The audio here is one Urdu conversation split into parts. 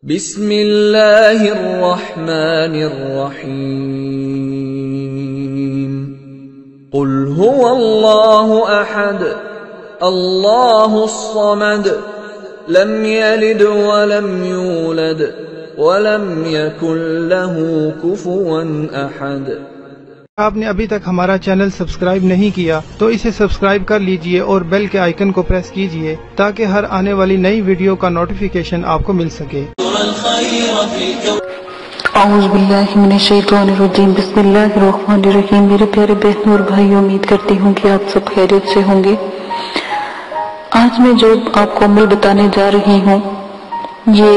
بسم اللہ الرحمن الرحیم قل هو اللہ احد اللہ الصمد لم یلد ولم یولد ولم یکن له کفوا احد۔ آپ نے ابھی تک ہمارا چینل سبسکرائب نہیں کیا تو اسے سبسکرائب کر لیجئے اور بیل کے آئیکن کو پریس کیجئے تاکہ ہر آنے والی نئی ویڈیو کا نوٹیفیکیشن آپ کو مل سکے۔ اعوذ باللہ من الشیطان الرجیم، بسم اللہ الرحمن الرحیم۔ میرے پیارے بہنوں اور بھائیوں، امید کرتی ہوں کہ آپ سب خیریت سے ہوں گے۔ آج میں جو آپ کو عمل بتانے جا رہی ہوں یہ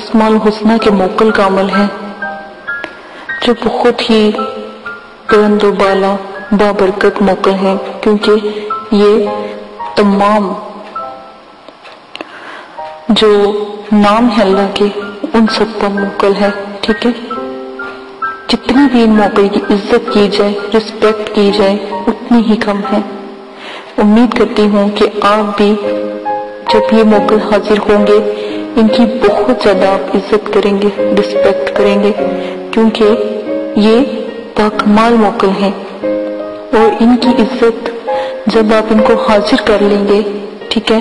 اسماء الحسنہ کے موکل کا عمل ہے، جو بہت ہی بلند و بالا بابرکت موکل ہے، کیونکہ یہ تمام جو نام ہے اللہ کے ان سب پر موکل ہے، ٹھیک ہے۔ جتنی بھی ان موکل کی عزت کی جائے، رسپیکٹ کی جائے، اتنی ہی کم ہے۔ امید کرتی ہوں کہ آپ بھی جب یہ موکل حاضر ہوں گے ان کی بہت زیادہ آپ عزت کریں گے، رسپیکٹ کریں گے، کیونکہ یہ باکمال موکل ہیں، اور ان کی عزت جب آپ ان کو حاضر کر لیں گے، ٹھیک ہے،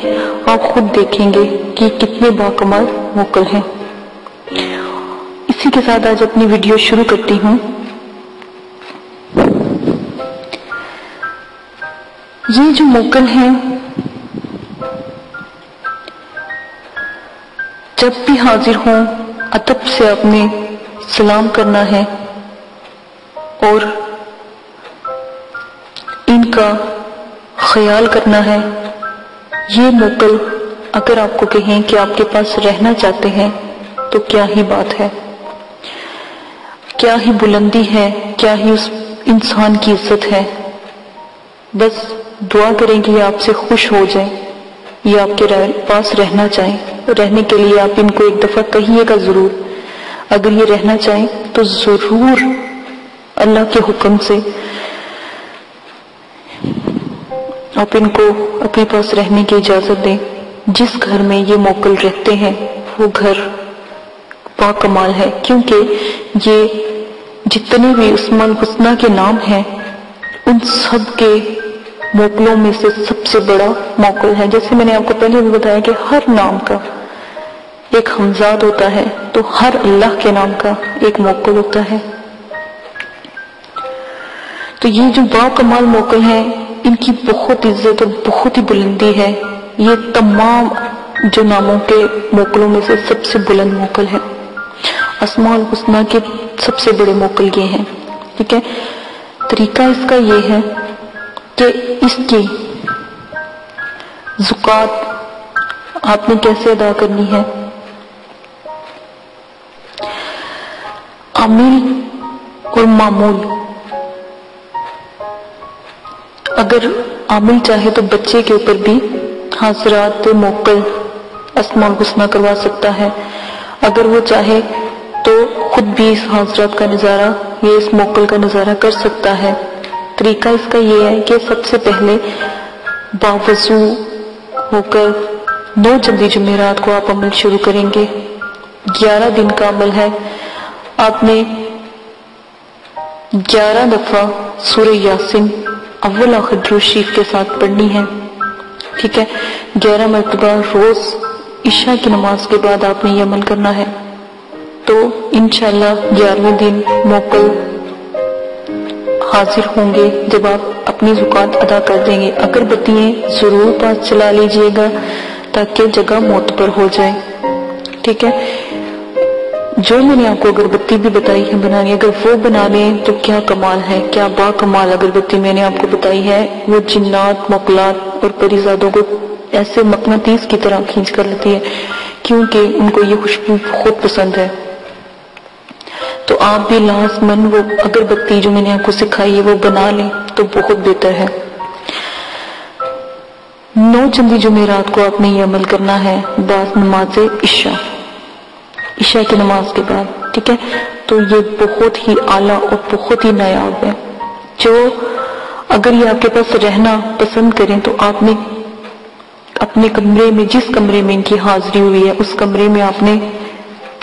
آپ خود دیکھیں گے کہ کتنے باکمال موکل ہیں۔ اسی کے ساتھ آج اپنی ویڈیو شروع کرتی ہوں۔ یہ جو موکل ہیں جب بھی حاضر ہوں ادب سے آپ نے سلام کرنا ہے اور ان کا خیال کرنا ہے۔ یہ موکل اگر آپ کو کہیں کہ آپ کے پاس رہنا چاہتے ہیں تو کیا ہی بات ہے، کیا ہی بلندی ہے، کیا ہی اس انسان کی عزت ہے۔ بس دعا کریں کہ یہ آپ سے خوش ہو جائیں، یہ آپ کے پاس رہنا چاہیں۔ رہنے کے لیے آپ ان کو ایک دفعہ کہیے گا ضرور، اگر یہ رہنا چاہیں تو ضرور اللہ کے حکم سے آپ ان کو اپنے پاس رہنے کی اجازت دیں۔ جس گھر میں یہ موکل رہتے ہیں وہ گھر باکمال ہے، کیونکہ یہ جتنے بھی اسماء الحسنہ کے نام ہیں ان سب کے موکلوں میں سے سب سے بڑا موکل ہے۔ جیسے میں نے آپ کو پہلے بھی بتایا کہ ہر نام کا ایک ہمزاد ہوتا ہے، تو ہر اللہ کے نام کا ایک موکل ہوتا ہے۔ تو یہ جو باکمال موکل ہیں ان کی بہت عزت اور بہت ہی بلندی ہے۔ یہ تمام جو ناموں کے موکلوں میں سے سب سے بلند موکل ہے۔ اسماء الحسنہ کے سب سے بڑے موکل یہ ہیں، ٹھیک ہے۔ طریقہ اس کا یہ ہے کہ اس کی زکوٰۃ آپ نے کیسے ادا کرنی ہے۔ عامل اور معمول، اگر عامل چاہے تو بچے کے اوپر بھی حاضرات موکل اسماء الحسنہ کروا سکتا ہے، اگر وہ چاہے تو خود بھی اس حاضرات کا نظارہ، یہ اس موکل کا نظارہ کر سکتا ہے۔ طریقہ اس کا یہ ہے کہ سب سے پہلے باوضو ہو کر 9 جلدی جمعرات کو آپ عمل شروع کریں گے۔ 11 دن کا عمل ہے، آپ نے 11 دفعہ سورہ یاسین اول آخر درود شریف کے ساتھ پڑھنی ہے، ٹھیک ہے۔ 11 مرتبہ روز عشاء کی نماز کے بعد آپ نے یہ عمل کرنا ہے، تو انشاءاللہ 11ویں دن موکل حاضر ہوں گے جب آپ اپنی زکوٰۃ ادا کر دیں گے۔ اگربتیاں ضرور پاس چلا لیجئے گا تاکہ جگہ معتبر ہو جائے، ٹھیک ہے۔ جو میں نے آپ کو اگربتی بھی بتائی ہے بنانی، اگر وہ بنا لیں تو کیا کمال ہے، کیا باکمال اگربتی میں نے آپ کو بتائی ہے۔ وہ جنات، موکلات اور پریزادوں کو ایسے مقناطیس کی طرح کھینچ کر لیتی ہے، کیونکہ ان کو یہ خوشبو بہت پسند ہے۔ تو آپ بھی لازماً وہ اگربتی جو میں نے آپ کو سکھائی ہے وہ بنا لیں تو بہت بہتر ہے۔ 9 چندی جمعرات کو آپ نے یہ عمل کرنا ہے بعد نماز عشاء کی نماز کے بعد، ٹھیک ہے۔ تو یہ بہت ہی اعلیٰ اور بہت ہی نایاب ہے۔ جو اگر یہ آپ کے پاس رہنا پسند کریں تو آپ نے اپنے کمرے میں، جس کمرے میں ان کی حاضری ہوئی ہے اس کمرے میں آپ نے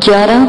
11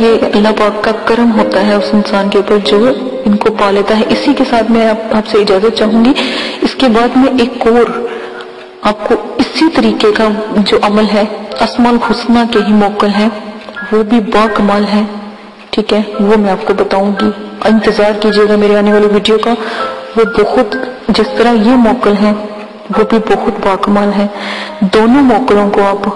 یہ اللہ پاک کا کرم ہوتا ہے اس انسان کے اوپر جو ان کو پا لیتا ہے۔ اسی کے ساتھ میں آپ سے اجازت چاہوں گی، اس کے بعد میں ایک اور آپ کو اسی طریقے کا جو عمل ہے، اسماء الحسنہ کے ہی موکل ہے، وہ بھی با کمال ہے، ٹھیک ہے، وہ میں آپ کو بتاؤں گی، انتظار کیجیے گا میرے آنے والی ویڈیو کا۔ وہ بہت، جس طرح یہ موکل ہے وہ بھی بہت با کمال ہے، دونوں موکلوں کو آپ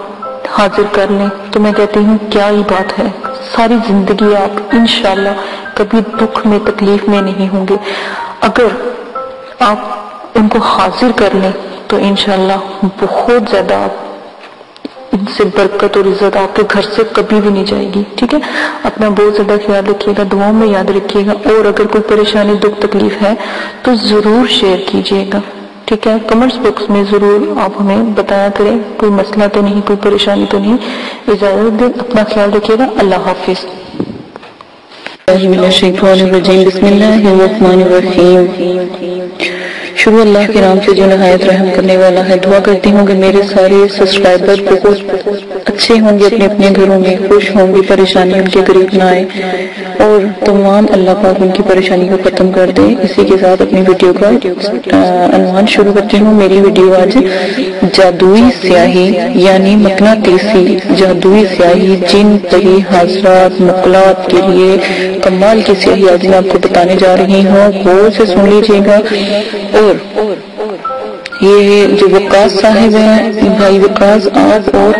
حاضر کر لیں تو میں کہتی ہوں کیا ہی بات ہے، ساری زندگی آپ انشاءاللہ کبھی دکھ میں تکلیف میں نہیں ہوں گے۔ اگر آپ ان کو حاضر کر لیں تو انشاءاللہ بہت زیادہ آپ ان سے برکت اور عزت آپ کے گھر سے کبھی بھی نہیں جائے گی، ٹھیک ہے۔ اپنا بہت زیادہ خیال رکھیے گا، دعاؤں میں یاد رکھیے گا، اور اگر کوئی پریشانی دکھ تکلیف ہے تو ضرور شیئر کیجیے گا، ٹھیک ہے۔ کمنٹس باکس میں ضرور آپ ہمیں بتایا کریں، کوئی مسئلہ تو نہیں، کوئی پریشانی تو نہیں۔ اجازت دیں، اپنا خیال رکھیے گا، اللہ حافظ۔ بسم اللہ الرحمن الرحیم۔ شروع اللہ کے نام سے جو نہایت رحم کرنے والا ہے۔ دعا کرتی ہوں کہ میرے سارے سبسکرائبر بہت اچھے ہوں گے، اپنے اپنے گھروں میں خوش ہوں گے، پریشانی ان کے قریب نہ آئے، اور تمام اللہ پاک ان کی پریشانی کو ختم کر دے۔ اسی کے ساتھ اپنی ویڈیو کا عنوان شروع کرتی ہوں۔ میری ویڈیو آج جادوئی سیاہی یعنی مقناطیسی جادوئی سیاہی، جن پری حاضرات مقلات کے لیے کمال کی سیاہی آج میں آپ کو بتانے جا رہی ہوں، غور سے سن لیجیے گا۔ اور یہ جو وقاص صاحب ہیں، بھائی وقاص، آپ اور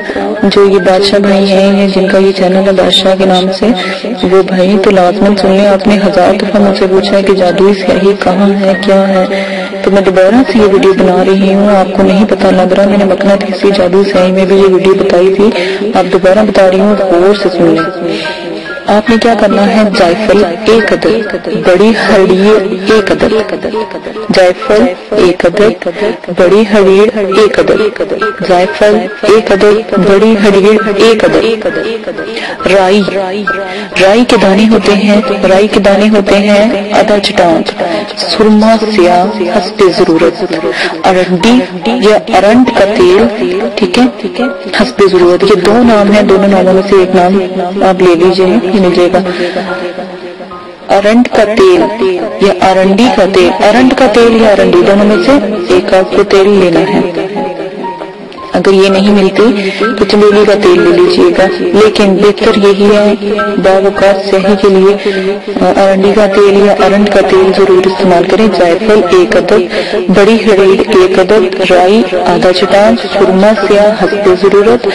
جو یہ بادشاہ بھائی ہیں جن کا یہ چینل ہے بادشاہ کے نام سے، وہ بھائی تو لازماً سن لیں۔ آپ نے 1000 دفعہ مجھ سے پوچھا ہے کہ جادوئی سیاہی کہاں ہے، کیا ہے، تو میں دوبارہ سے یہ ویڈیو بنا رہی ہوں۔ آپ کو نہیں پتا لگ رہا، میں نے مقناطیسی جادوئی سیاہی میں بھی یہ ویڈیو بتائی تھی، آپ دوبارہ بتا رہی ہوں، غور سے سن لیں۔ آپ نے کیا کرنا ہے، جائفل 1 عدد، بڑی ہڑیر 1 عدد، جائفل 1 عدد، بڑی ہڑیر 1 عدد، جائفل 1 عدد، بڑی ہڑیر 1 عدد، رائی کے دانے ہوتے ہیں، رائی کے دانے ہوتے ہیں آدھا چٹانچ، سرما سیاہ حسب ضرورت، ارنڈی یا ارنڈ کا تیل، ٹھیک ہے، حسب ضرورت۔ یہ 2 نام ہیں، دونوں ناموں میں سے ایک نام آپ لے لیجئے، یہ ملے گا۔ ارنڈ کا تیل یا ارنڈی کا تیل، ارنڈ کا تیل یا ارنڈی دونوں میں سے ایک آپ کو تیل لینا ہے۔ اگر یہ نہیں ملتی تو چمیلی کا تیل لے لیجیے گا، لیکن بہتر یہی ہے باوقات سیاہی کے لیے ارنڈی کا تیل یا ارنڈ کا تیل ضرور استعمال کریں۔ جائفل 1 عدد، بڑی ہڑیر 1 عدد، رائی آدھا چٹانچ، سرما سیاہ حسب ضرورت،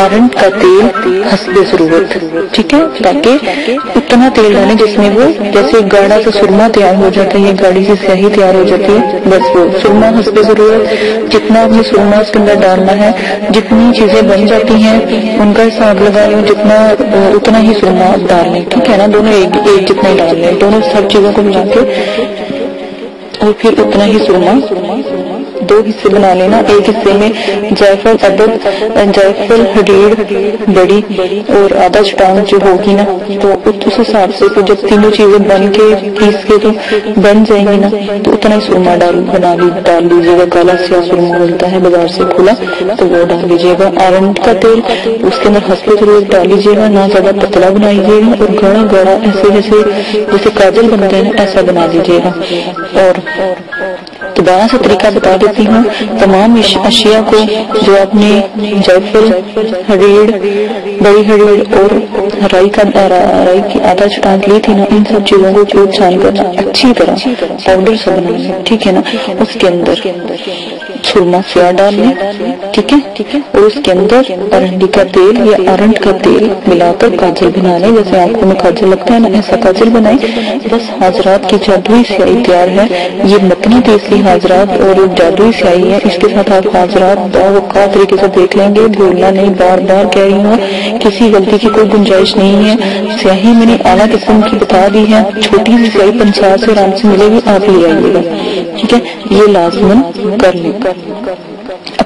ارنڈ کا تیل حسب ضرورت، ٹھیک ہے، تاکہ اتنا تیل ڈالیں جس میں وہ جیسے گاڑھا سے سرما تیار ہو جاتا ہے، گاڑھی سے سیاہی تیار ہو جاتی ہے، بس وہ سرما حسب ضرورت، جتنا آپ نے سرما اس کے اندر ڈالنا ہے، جتنی چیزیں بن جاتی ہیں ان کا حساب لگا لیں، جتنا اتنا ہی سرما ڈال لیں، ٹھیک ہے نا، دونوں ایک جتنا ہی ڈال لیں، دونوں سب چیزوں کو ملا کے، اور پھر اتنا ہی سرما 2 حصے بنا لینا۔ ایک حصے میں جائفل عدد، جائفل ہڑیر بڑی اور آدھا چٹان جو ہوگی نا، تو اس حساب سے تو جب تینوں چیزیں بن کے پیس کے تو بن جائیں گی نا، تو اتنا ہی سرما ڈال لیجیے گا۔ کالا سیاہ سرما ملتا ہے بازار سے کھلا، تو وہ ڈال لیجیے گا۔ ارنڈ کا تیل اس کے اندر حسب ضرورت ڈال لیجیے گا، نہ زیادہ پتلا بنائیے گا، اور گاڑھا گاڑھا ایسے جیسے کاجل بنتا ہے ایسا بنا دیجیے گا۔ اور دوبارہ سے طریقہ بتا دیتی ہوں، تمام اشیاء کو جو آپ نے جائفل ہڑیر، بڑی ہڑیر اور رائی کی آدھا چٹان لی تھی نا، ان سب چیزوں کو چوٹ چھان کر اچھی طرح پاؤڈر سے بنانا، ٹھیک ہے نا۔ اس کے اندر سرما سیاہ ڈال لیں، ٹھیک ہے، اور اس کے اندر ارنڈی کا تیل یا ارنڈ کا تیل ملا کر کاجل بنا لیں، جیسے آنکھوں میں کاجل لگتا ہے نا، ایسا کاجل بنائیں۔ بس حاضرات کی جادوئی سیاہی تیار ہے۔ یہ مقناطیسی حاضرات اور جادوئی سیاہی ہے، اس کے ساتھ آپ حاضرات باوقات طریقے سے دیکھ لیں گے، بھولنا نہیں، بار بار کہہ رہی ہوں، کسی غلطی کی کوئی گنجائش نہیں ہے۔ سیاہی میں نے اعلیٰ قسم کی بتا دی ہے، چھوٹی سی سیاہی 50 سے آرام سے ملے گی، آپ لے آئیے گا، ٹھیک ہے، یہ لازماً کر لیں۔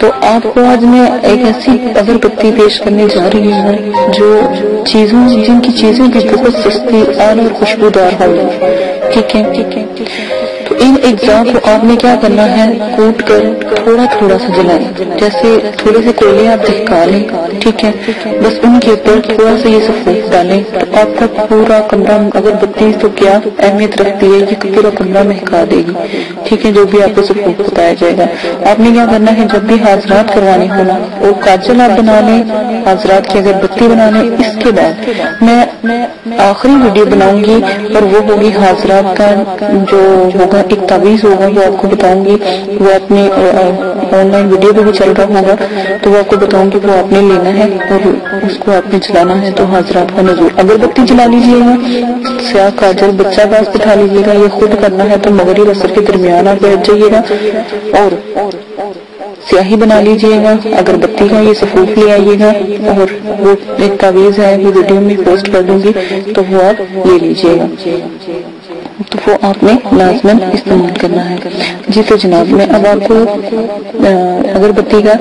تو آپ کو آج میں ایک ایسی اگربتی پیش کرنے جا رہی ہوں جو جن کی چیزیں بھی بہت سستی اور خوشبودار ہوگی، ٹھیک ہے۔ تو ان اجزاء کو آپ نے کیا کرنا ہے، کوٹ کر تھوڑا تھوڑا سا جلائیں، جیسے تھوڑے سے کوئلے آپ دہکا لیں، ٹھیک ہے، بس ان کے اوپر تھوڑا سا یہ سفید ڈالیں تو آپ کا پورا کمرہ، اگربتی تو کیا اہمیت رکھتی ہے، یہ پورا کمرہ مہکا دے گی، ٹھیک ہے، جو بھی آپ کو سفید بتایا جائے گا۔ آپ نے کیا کرنا ہے، جب بھی حاضرات کروانے ہونا اور کاجل آپ بنا لیں، حاضرات کی اگربتی بنا لیں، اس کے بعد میں آخری ویڈیو بناؤں گی اور وہ ہوگی حاضرات کا جو ہوگا ایک تعویذ ہوگا، وہ آپ کو بتاؤں گی، وہ اپنے آن لائن ویڈیو پہ بھی چل رہا ہوگا تو وہ آپ کو بتاؤں گی، وہ آپ نے لینا ہے اور اس کو آپ نے جلانا ہے۔ تو حاضرات کا نزول، اگربتی جلا لیجیے گا، سیاہ کاجل بچہ پاس بٹھا لیجیے گا، یہ خود کرنا ہے تو مغرب عصر کے درمیان آپ بیٹھ جائیے گا اور سیاہی بنا لیجیے گا، اگربتی کا یہ سفوف لے آئیے گا اور وہ ایک تعویذ ہے، وہ ویڈیو میں پوسٹ کر دوں گی تو وہ آپ لے لیجیے گا، تو وہ آپ نے لازماً استعمال کرنا ہے۔ جی تو جناب، میں اب آپ کو اگربتی کا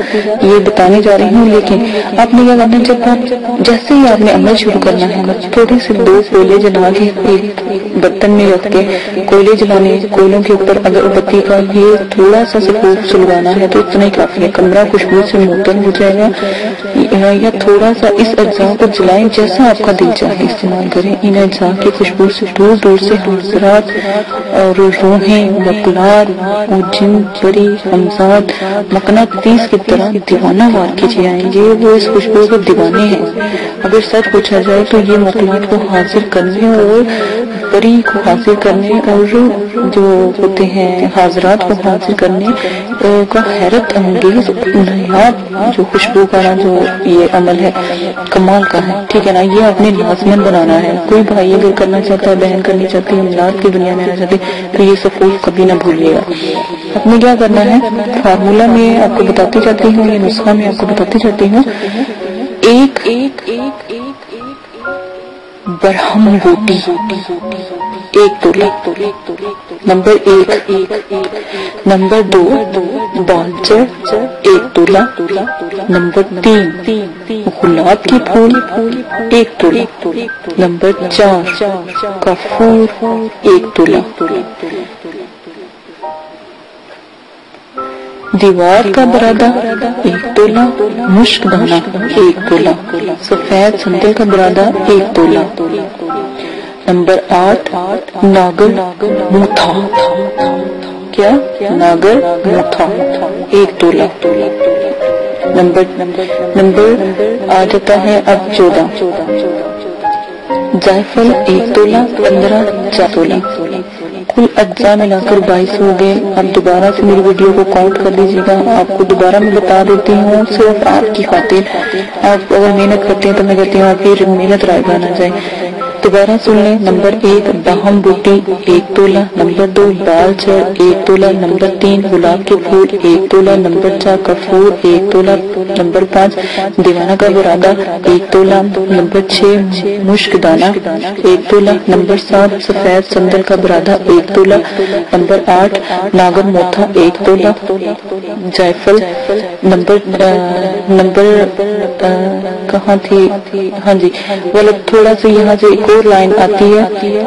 یہ بتانے جا رہی ہوں، لیکن آپ نے کیا کرنا ہے، جب آپ جیسے ہی آپ نے عمل شروع کرنا ہے، تھوڑے سے 2 کوئلے جلا کے ایک برتن میں رکھ کے کوئلے جلانے، کوئلوں کے اوپر اگربتی کا یہ تھوڑا سا سفوف سلوانا ہے تو اتنا ہی کافی ہے، کمرہ خوشبو سے معطر ہو جائے گا۔ یا تھوڑا سا اس اجزاء کو جلائیں، جیسا آپ کا دل چاہے استعمال کریں، ان اجزاء کی خوشبو سے دور دور سے حاضرات اور روحیں، مقلات اور جن پری ہمزاد مقناطیس کی طرح دیوانہ وار کیجیے آئیں گے، وہ اس خوشبو کے دیوانے ہیں۔ اگر سچ پوچھا جائے تو یہ مقلات کو حاصل کرنے اور پری کو حاصل کرنے اور جو ہوتے ہیں حاضرات کو حاصل کرنے کا حیرت انگیز نایاب جو خوشبو کا جو یہ عمل ہے کمال کا ہے، ٹھیک ہے نا، یہ آپ نے لازماً بنانا ہے۔ کوئی بھائی اگر کرنا چاہتا ہے، بہن کرنی چاہتی ہے، املاک کی دنیا میں آنا چاہتی ہے تو یہ سفوف کبھی نہ بھولیے گا۔ آپ نے کیا کرنا ہے، فارمولہ میں آپ کو بتاتی جاتی ہوں، یہ نسخہ میں آپ کو بتاتی جاتی ہوں، ایک برہم بوٹی 1 تولہ، نمبر 1، نمبر 2 بالچر 1 تولہ، نمبر 3 گلاب کے پھول 1 تولہ، نمبر 4 کافور 1 تولہ، دیوار کا برادہ 1 تولہ، مشک دانہ 1 تولہ، سفید سندل کا برادہ 1 تولہ، نمبر 8 ناگر موتھا، کیا ناگر موتھا 1 تولہ، نمبر آ جاتا ہے اب 14 جائفل 1 تولہ، 15 4 تولہ، کل اجزاء ملا کر 22 ہو گئے۔ اب دوبارہ سے میری ویڈیو کو کاؤنٹ کر لیجیے گا، آپ کو دوبارہ میں بتا دیتی ہوں صرف آپ کی خاطر، آپ اگر محنت کرتے ہیں تو میں کہتی ہوں آپ کی محنت رائے گا نہ جائے۔ دوبارہ سن لیں، نمبر 1 باہم بوٹی 1 تولہ، نمبر 2 بال چر 1 تولہ، نمبر 3 گلاب کے پھول 1 تولہ، نمبر 4 کفور 1 تولہ، نمبر 5 دیوانہ کا برادہ 1 تولہ، نمبر 6 مشک دانہ 1 تولہ، نمبر 7 سفید سندل کا برادہ 1 تولہ، نمبر 8 ناگر موتھا 1 تولہ، جائفل نمبر کہاں تھی، ہاں جی غلط، تھوڑا سا یہاں سے ایک اور لائن آتی ہے،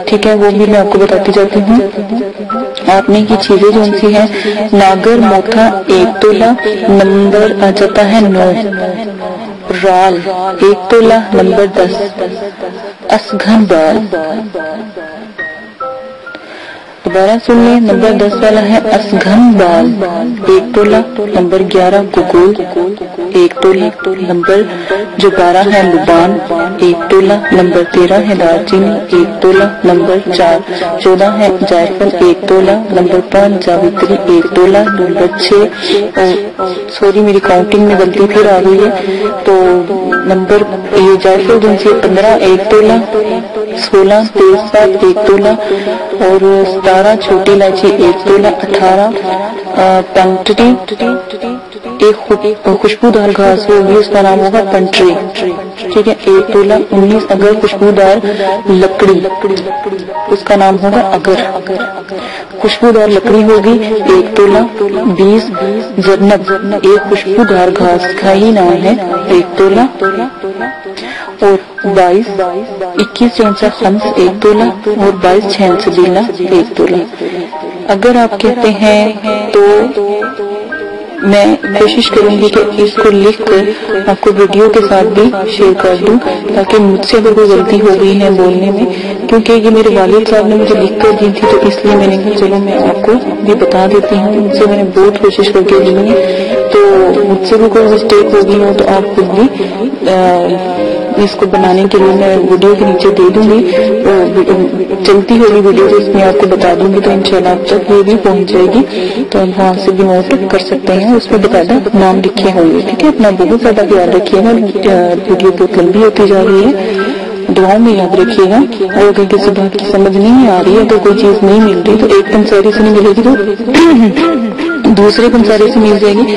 ٹھیک ہے، وہ بھی میں آپ کو بتاتی جاتی ہوں۔ آپ نے کی چیزیں جو سی ہیں، ناگر موتھا 1 تولہ، نمبر آ جاتا ہے 9، رال 1 تولہ، نمبر 10 اسگھن بال، دوبارہ سن لیں، نمبر 10 والا ہے اسگھن بال 1 تولہ، نمبر 11 گگول 1 تولہ، نمبر جو 12 ہے لبان 1 تولہ، نمبر 13 ہے دار چینی 1 تولہ، نمبر 14 ہے جائفل 1 تولہ، نمبر 5 جاوتری 1 تولہ، نمبر 6 سوری میری کاؤنٹنگ میں غلطی پھر آ گئی ہے، تو نمبر یہ جائفل جن سے 15 1 تولہ، 16 تیزپات 1 تولہ، اور 17 چھوٹی الائچی 1 تولہ، 18 پنٹری ایک خوشبودار گھاس ہوگی، اس کا نام ہوگا پنٹری ٹھیک ہے 1 تولہ 19 اگر خوشبودار لکڑی، اس کا نام ہوگا اگر، خوشبودار لکڑی ہوگی 1 تولہ، 20 زرنب ایک خوشبودار گھاس کھائی نام ہے 1 تولہ، اور 21 چونسا خمس 1 تولہ، اور 22 چھین سبیلہ 1 تولہ۔ اگر آپ کہتے ہیں تو میں کوشش کروں گی کہ اس کو لکھ کر آپ کو ویڈیو کے ساتھ بھی شیئر کر دوں، تاکہ مجھ سے اگر کوئی غلطی ہو گئی ہے بولنے میں، کیونکہ یہ میرے والد صاحب نے مجھے لکھ کر دی تھی، تو اس لیے میں نے کہا چلو میں آپ کو بھی بتا دیتی ہوں۔ مجھ سے میں نے بہت کوشش کر کے لی ہے، تو مجھ سے بھی کوئی مسٹیک ہو گئی ہو تو آپ خود بھی اس کو بنانے کے لیے میں ویڈیو کے نیچے دے دوں گی، چلتی ہوگی ویڈیو تو اس میں آپ کو بتا دوں گی، تو انشاءاللہ اب تک یہ بھی پہنچ جائے گی، تو آپ وہاں سے بھی نوٹ کر سکتے ہیں، اس میں باقاعدہ نام لکھے ہوں گے، ٹھیک ہے۔ اپنا بہت زیادہ خیال رکھیے گا، ویڈیو بہت لمبی ہوتی جا رہی ہے، دعاؤں میں یاد رکھیے گا، اور اگر کسی بات کی سمجھ نہیں آ رہی ہے، اگر کوئی چیز نہیں مل رہی تو ایک پنساری سے نہیں ملے گی تو دوسرے پنساری سے مل جائے گی،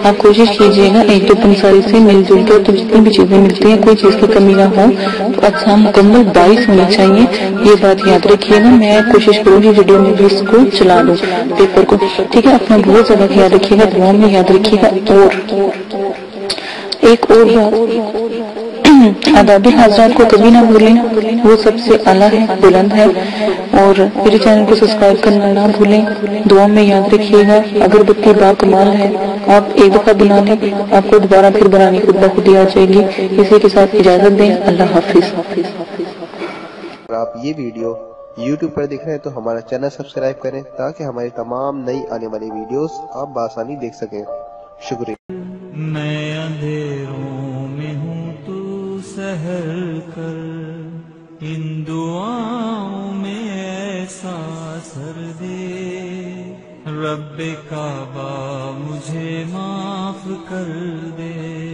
آپ کوشش کیجئے گا 1-2 پنساری سے مل جل کے، تو جتنی بھی چیزیں ملتی ہیں کوئی چیز کی کمی نہ ہو، تو اچھا مکمل 22 ہونا چاہیے، یہ بات یاد رکھیے گا۔ میں کوشش کروں گی ویڈیو میں بھی اس کو چلا دوں پیپر کو، ٹھیک ہے۔ اپنا بہت زیادہ خیال رکھیے گا، دعاؤں میں یاد رکھیے گا۔ اور ایک اور بات، آداب حضرات کو کبھی نہ بھولیں، وہ سب سے اعلیٰ ہے، بلند ہے، اور میرے چینل کو سبسکرائب کرنا نہ بھولیں، دعا میں یاد رکھیے گا۔ اگربتی با کمال ہے، آپ ایک دفعہ بنا لیں، آپ کو دوبارہ پھر بنانے خود بخود آ جائے گی۔ اسی کے ساتھ اجازت دیں، اللہ حافظ۔ اگر آپ یہ ویڈیو YouTube پر دیکھ رہے ہیں تو ہمارا چینل سبسکرائب کریں، تاکہ ہماری تمام نئی آنے والی ویڈیوز آپ بآسانی دیکھ سکیں۔ شکریہ۔ میں اندھیروں میں ہوں تو سحر کر، ان دعاؤں میں ایسا اثر دے، رب کعبہ مجھے معاف کر دے۔